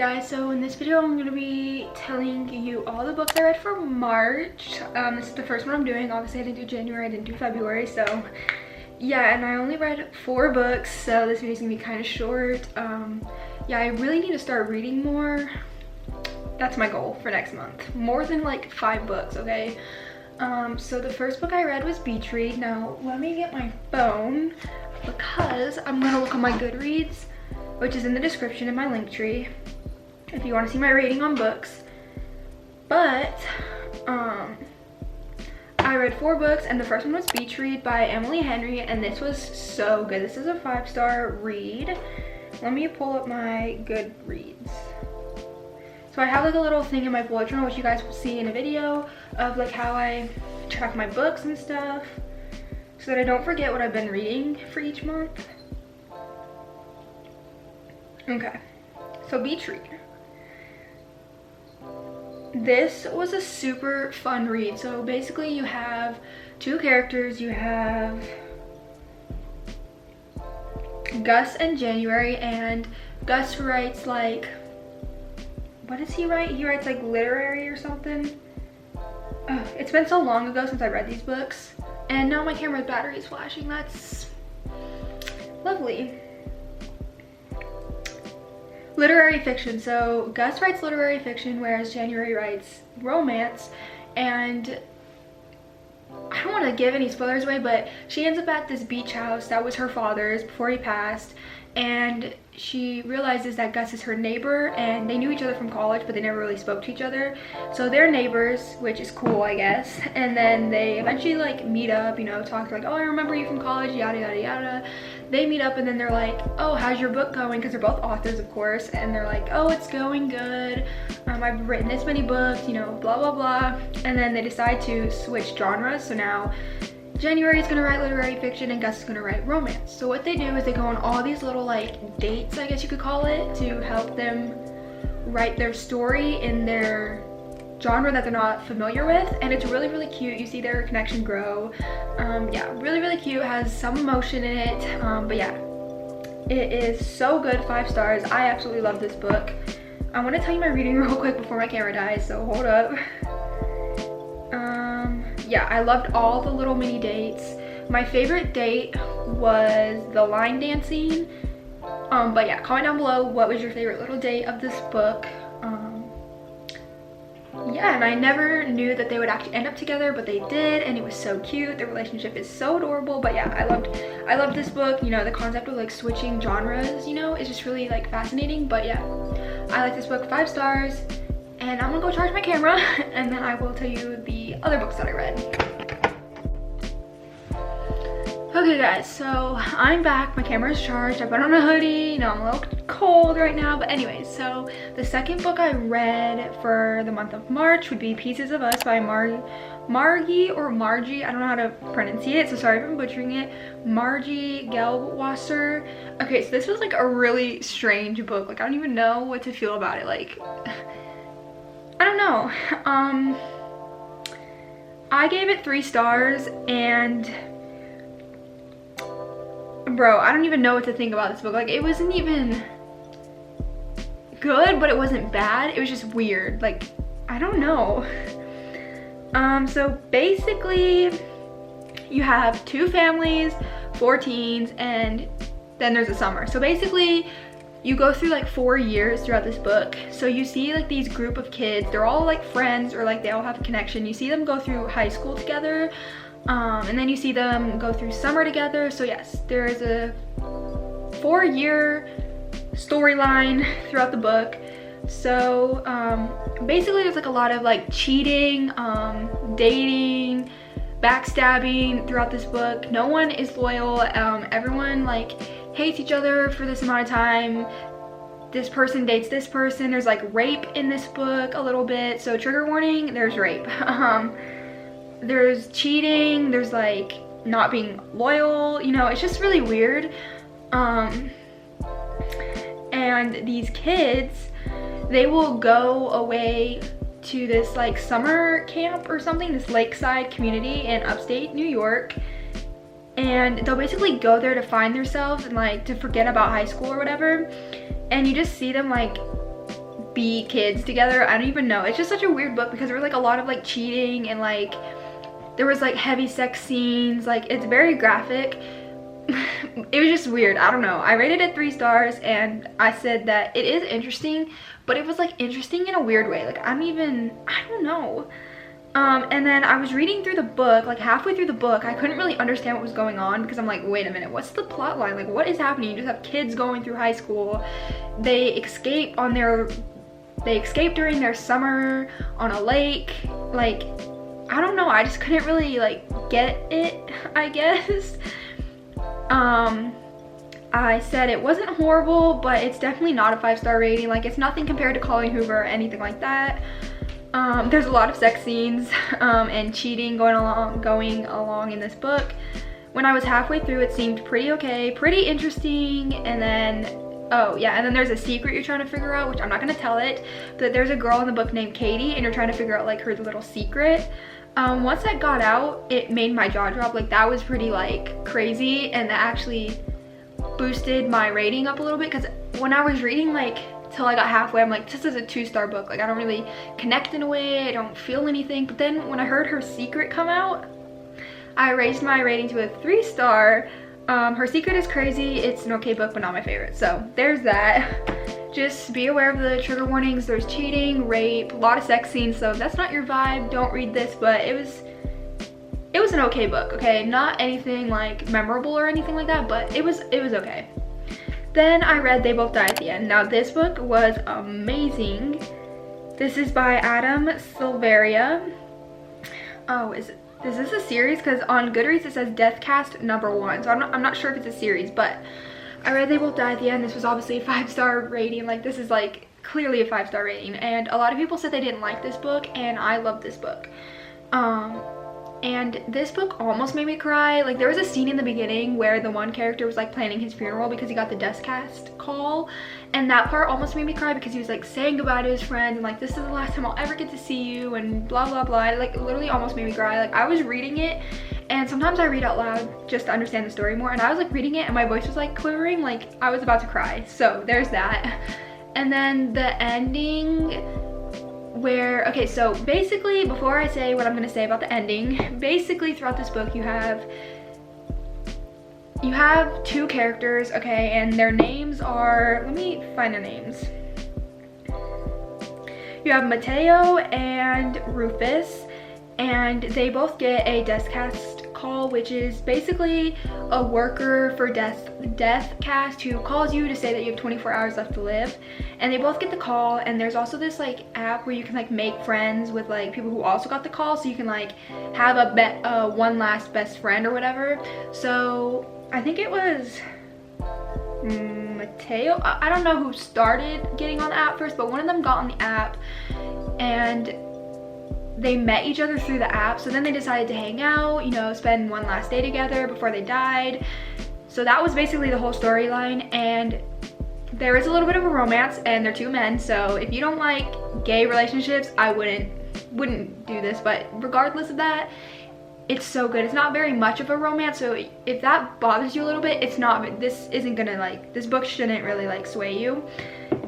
guys, so in this video I'm going to be telling you all the books I read for March. This is the first one I'm doing. Obviously I didn't do January, I didn't do February, so yeah, and I only read 4 books, so this video is going to be kind of short. Yeah, I really need to start reading more. That's my goal for next month. More than like 5 books, okay? So the first book I read was Beach Read. Now let me get my phone because I'm going to look on my Goodreads, which is in the description in my link tree if you want to see my rating on books. But I read 4 books, and the first one was Beach Read by Emily Henry, and this was so good. This is a 5-star read. Let me pull up my Goodreads. So I have like a little thing in my bullet journal, which you guys will see in a video, of like how I track my books and stuff so that I don't forget what I've been reading for each month. Okay, so Beach Read. This was a super fun read. So basically you have 2 characters. You have Gus and January, and Gus writes like, what does he write? He writes like literary or something. It's been so long ago since I read these books, and now my camera's battery is flashing. That's lovely. Literary fiction. So Gus writes literary fiction, whereas January writes romance. And I don't want to give any spoilers away, but she ends up at this beach house that was her father's before he passed, and she realizes that Gus is her neighbor, and they knew each other from college, but they never really spoke to each other. So they're neighbors, which is cool, I guess. And then they eventually like meet up, you know, talk like, oh, I remember you from college, yada yada yada. They meet up, and then they're like, oh, how's your book going? Because they're both authors, of course. And they're like, oh, it's going good. I've written this many books, you know, blah blah blah. And then they decide to switch genres. So now January is gonna write literary fiction and Gus is gonna write romance. So what they do is they go on all these little like dates, I guess you could call it, to help them write their story in their genre that they're not familiar with. And it's really really cute. You see their connection grow. Yeah, really really cute. Has some emotion in it, but yeah, it is so good. 5 stars. I absolutely love this book. I want to tell you my reading real quick before my camera dies, so hold up. Yeah, I loved all the little mini dates. My favorite date was the line dancing. But yeah, comment down below what was your favorite little date of this book. Yeah, and I never knew that they would actually end up together, but they did, and it was so cute. Their relationship is so adorable. But yeah, I loved this book. You know, the concept of like switching genres, you know, is just really like fascinating. But yeah, I like this book. 5 stars. And I'm gonna go charge my camera, and then I will tell you the other books that I read. Okay guys, so I'm back. My camera is charged. I put on a hoodie. You know, I'm a little cold right now, but anyways, so the second book I read for the month of March would be Pieces of Us by Margie or Margie. I don't know how to pronounce it, so sorry if I'm butchering it. Margie Gelbwasser. Okay, so this was like a really strange book. Like I don't even know what to feel about it. Like, I don't know. I gave it 3 stars, and bro, I don't even know what to think about this book. Like, it wasn't even good, but it wasn't bad. It was just weird. Like, I don't know. So basically you have 2 families, 4 teens, and then there's a summer. So basically you go through like 4 years throughout this book. So you see like these group of kids, they're all like friends, or like they all have a connection. You see them go through high school together, and then you see them go through summer together. So yes, there is a 4-year storyline throughout the book. So basically there's like a lot of like cheating, dating, backstabbing throughout this book. No one is loyal. Everyone like hates each other for this amount of time. This person dates this person. There's like rape in this book a little bit, so trigger warning, there's rape. There's cheating, there's like not being loyal, you know, it's just really weird. And these kids, they will go away to this like summer camp or something, this lakeside community in upstate New York, and they'll basically go there to find themselves and like to forget about high school or whatever. And you just see them like be kids together. I don't even know. It's just such a weird book because there was like a lot of like cheating and like there was like heavy sex scenes. Like it's very graphic. It was just weird. I don't know. I rated it 3 stars and I said that it is interesting, but it was like interesting in a weird way. Like I don't know. And then I was reading through the book, like halfway through the book, I couldn't really understand what was going on because I'm like, wait a minute, what's the plot line? Like what is happening? You just have kids going through high school. They escape during their summer on a lake. Like, I don't know. I just couldn't really like get it, I guess. I said it wasn't horrible, but it's definitely not a 5-star rating. Like it's nothing compared to Colleen Hoover or anything like that. There's a lot of sex scenes and cheating going along in this book. When I was halfway through, it seemed pretty okay, pretty interesting, and then oh yeah, and then there's a secret you're trying to figure out, which I'm not gonna tell it, but there's a girl in the book named Katie and you're trying to figure out like her little secret. Once that got out, it made my jaw drop. Like that was pretty like crazy, and that actually boosted my rating up a little bit because when I was reading like till I got halfway, I'm like, this is a 2-star book. Like I don't really connect in a way, I don't feel anything. But then when I heard her secret come out, I raised my rating to a 3-star. Her secret is crazy. It's an okay book, but not my favorite. So there's that. Just be aware of the trigger warnings. There's cheating, rape, a lot of sex scenes. So if that's not your vibe, don't read this. But it was an okay book, okay? Not anything like memorable or anything like that, but it was okay. Then I read They Both Die at the End. Now this book was amazing. This is by Adam Silveria. Oh, is this a series? Because on Goodreads it says Deathcast #1. So I'm not sure if it's a series, but I read They Both Die at the End. This was obviously a 5-star rating. Like this is like clearly a 5-star rating. And a lot of people said they didn't like this book, and I loved this book. And this book almost made me cry. Like there was a scene in the beginning where the one character was like planning his funeral because he got the Deathcast call, and that part almost made me cry because he was like saying goodbye to his friends and like, this is the last time I'll ever get to see you and blah blah blah. It, like literally almost made me cry. Like I was reading it, and sometimes I read out loud just to understand the story more, and I was like reading it and my voice was like quivering, like I was about to cry. So there's that. And then the ending, where, okay, so basically before I say what I'm gonna say about the ending, basically throughout this book you have 2 characters, okay, and their names are, let me find their names. You have Mateo and Rufus, and they both get a Deathcast call, which is basically a worker for Deathcast who calls you to say that you have 24 hours left to live. And they both get the call, and there's also this like app where you can like make friends with like people who also got the call, so you can like have a one last best friend or whatever. So I think it was Mateo, I don't know who started getting on the app first, but one of them got on the app and they met each other through the app. So then they decided to hang out, you know, spend one last day together before they died. So that was basically the whole storyline, and there is a little bit of a romance, and they're 2 men. So if you don't like gay relationships, I wouldn't do this, but regardless of that, it's so good. It's not very much of a romance, so if that bothers you a little bit, this isn't gonna like, this book shouldn't really like sway you.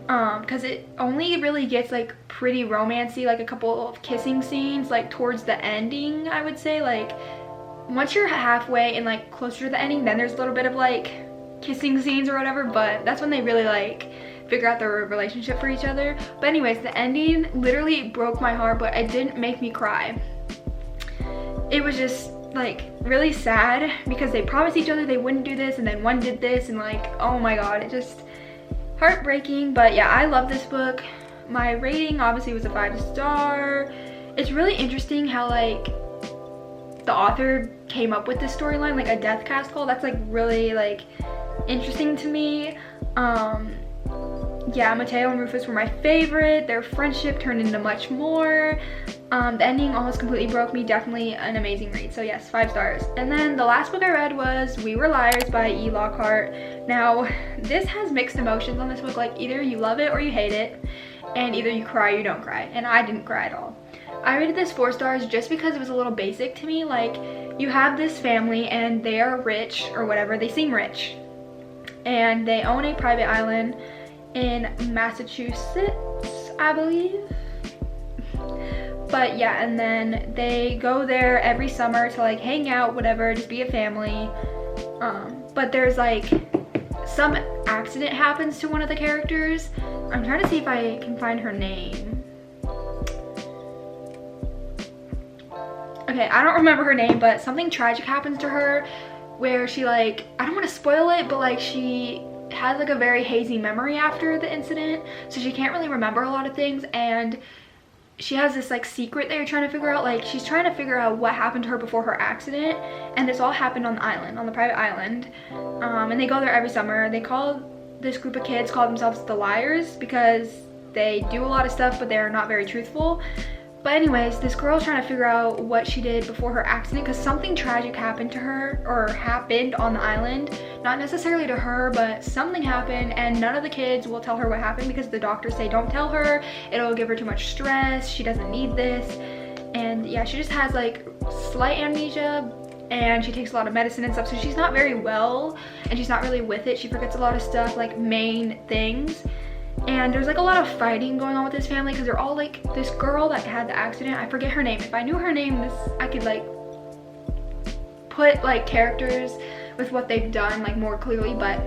Because it only really gets like pretty romancy, like a couple of kissing scenes like towards the ending, I would say. Like once you're halfway and like closer to the ending, then there's a little bit of like kissing scenes or whatever, but that's when they really like figure out their relationship for each other. But anyways, the ending literally broke my heart, but it didn't make me cry. It was just like really sad because they promised each other they wouldn't do this, and then one did this, and like, oh my god, it just heartbreaking. But yeah, I love this book. My rating obviously was a 5-star. It's really interesting how like the author came up with this storyline, like a Deathcast call. That's like really like interesting to me. Yeah, Mateo and Rufus were my favorite. Their friendship turned into much more. The ending almost completely broke me. Definitely an amazing read. So yes, 5 stars. And then the last book I read was We Were Liars by E. Lockhart. Now, this has mixed emotions on this book. Like either you love it or you hate it, and either you cry or you don't cry. And I didn't cry at all. I rated this 4 stars just because it was a little basic to me. Like you have this family and they are rich or whatever. They seem rich. And they own a private island in Massachusetts, I believe. But yeah, and then they go there every summer to like hang out, whatever, just be a family. But there's like some accident happens to one of the characters. I'm trying to see if I can find her name. Okay, I don't remember her name, but something tragic happens to her where she like, I don't want to spoil it, but like she has like a very hazy memory after the incident, so she can't really remember a lot of things, and she has this like secret that you're trying to figure out. Like she's trying to figure out what happened to her before her accident, and this all happened on the island, on the private island. And they go there every summer. They call this group of kids call themselves the Liars because they do a lot of stuff but they're not very truthful. But anyways, this girl's trying to figure out what she did before her accident because something tragic happened to her, or happened on the island. Not necessarily to her, but something happened, and none of the kids will tell her what happened because the doctors say don't tell her. It'll give her too much stress. She doesn't need this. And yeah, she just has like slight amnesia, and she takes a lot of medicine and stuff, so she's not very well, and she's not really with it. She forgets a lot of stuff, like main things. And there's like a lot of fighting going on with this family because they're all like, this girl that had the accident, I forget her name. If I knew her name, I could like put like characters with what they've done like more clearly. But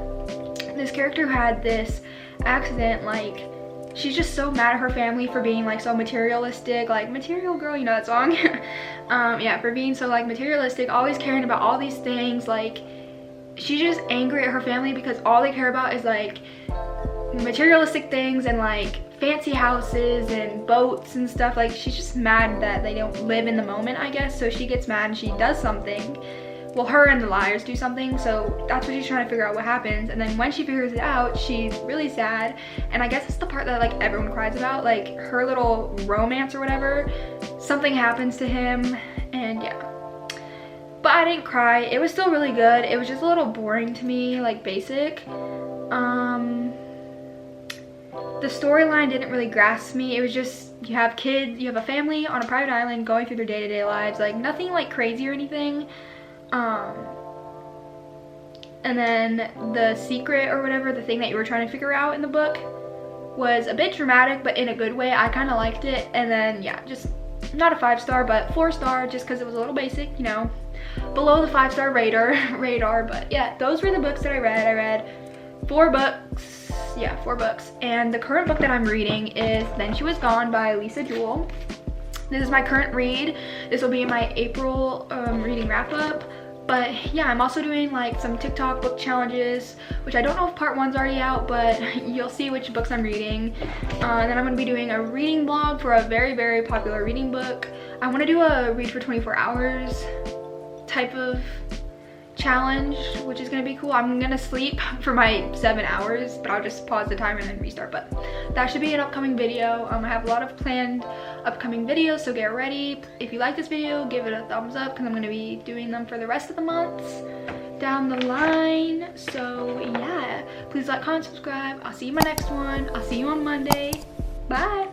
this character who had this accident, like she's just so mad at her family for being like so materialistic, like Material Girl, you know that song? Yeah, for being so like materialistic, always caring about all these things. Like she's just angry at her family because all they care about is like materialistic things and like fancy houses and boats and stuff. Like she's just mad that they don't live in the moment, I guess. So she gets mad and she does something. Well, her and the Liars do something, so that's what she's trying to figure out what happens. And then when she figures it out, she's really sad, and I guess it's the part that like everyone cries about, like her little romance or whatever. Something happens to him, and yeah. But I didn't cry. It was still really good. It was just a little boring to me, like basic. The storyline didn't really grasp me. It was just, you have kids, you have a family on a private island going through their day-to-day lives, like nothing like crazy or anything. And then the secret or whatever, the thing that you were trying to figure out in the book, was a bit dramatic, but in a good way. I kind of liked it. And then yeah, just not a 5-star, but 4-star, just because it was a little basic, you know, below the 5-star radar. But yeah, those were the books that I read. I read 4 books. Yeah, 4 books. And the current book that I'm reading is Then She Was Gone by Lisa Jewell. This is my current read. This will be my April reading wrap up. But yeah, I'm also doing like some TikTok book challenges, which I don't know if part 1's already out, but you'll see which books I'm reading. And then I'm going to be doing a reading vlog for a very, very popular reading book. I want to do a read for 24 hours type of challenge, which is going to be cool. I'm going to sleep for my 7 hours, but I'll just pause the timer and then restart. But that should be an upcoming video. I have a lot of planned upcoming videos, so get ready. If you like this video, give it a thumbs up because I'm going to be doing them for the rest of the months down the line. So yeah, please like, comment, subscribe. I'll see you in my next one. I'll see you on Monday. Bye.